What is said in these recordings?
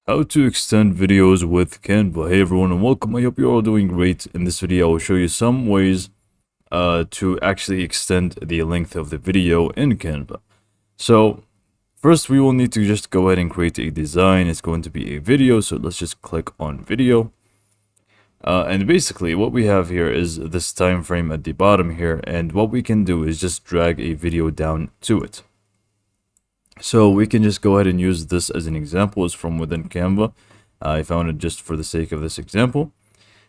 How to extend videos with Canva. Hey everyone and welcome. I hope you're all doing great. In this video I will show you some ways to actually extend the length of the video in Canva. So first we will need to just go ahead and create a design. It's going to be a video, so let's just click on video. And basically what we have here is this time frame at the bottom here, and what we can do is just drag a video down to it. So we can just go ahead and use this as an example. It's from within Canva. I found it just for the sake of this example.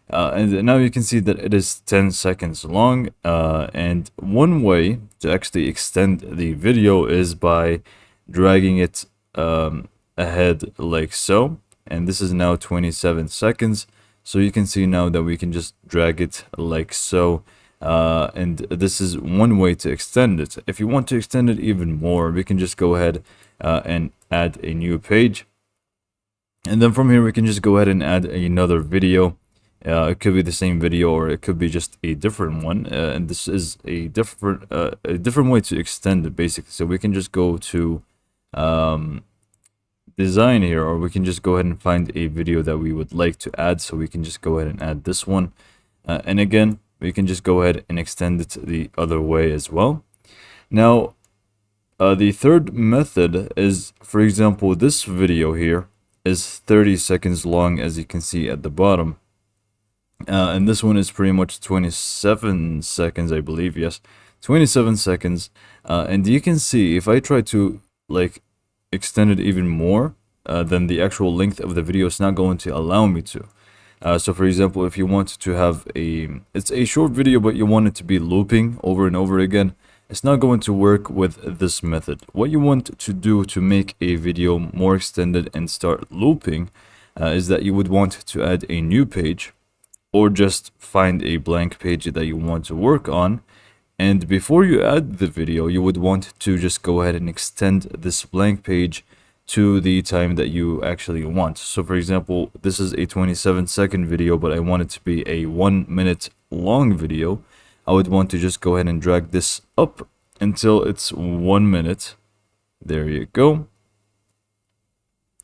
And now you can see that it is 10 seconds long. And one way to actually extend the video is by dragging it ahead like so. And this is now 27 seconds. So you can see now that we can just drag it like so. And this is one way to extend it. If you want to extend it even more, we can just go ahead and add a new page. And then from here, we can just go ahead and add another video. It could be the same video or it could be just a different one. And this is a different way to extend it basically. So we can just go to design here, or we can just go ahead and find a video that we would like to add. So we can just go ahead and add this one. And again, we can just go ahead and extend it the other way as well. Now, the third method is, for example, this video here is 30 seconds long, as you can see at the bottom. And this one is pretty much 27 seconds, I believe. Yes, 27 seconds. And you can see if I try to like extend it even more than the actual length of the video, it's not going to allow me to. So for example, if you want to have it's a short video, but you want it to be looping over and over again, it's not going to work with this method. What you want to do to make a video more extended and start looping is that you would want to add a new page, or just find a blank page that you want to work on. And before you add the video, you would want to just go ahead and extend this blank page to the time that you actually want. So for example, this is a 27-second video, but I want it to be a 1 minute long video. I would want to just go ahead and drag this up until it's 1 minute. There you go.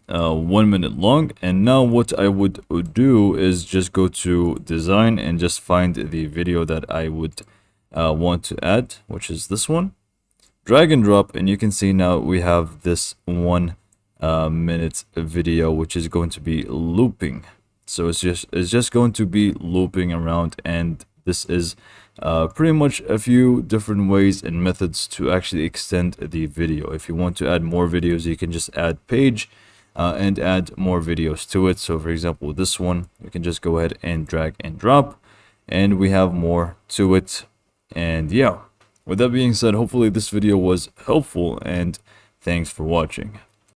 1 minute long. And now what I would do is just go to design and just find the video that I would want to add, which is this one. Drag and drop, and you can see now we have this 1 minute video, which is going to be looping. So it's just going to be looping around, and this is pretty much a few different ways and methods to actually extend the video. If you want to add more videos, you can just add page and add more videos to it. So for example, this one, you can just go ahead and drag and drop, and we have more to it. And yeah, with that being said, hopefully this video was helpful, and thanks for watching.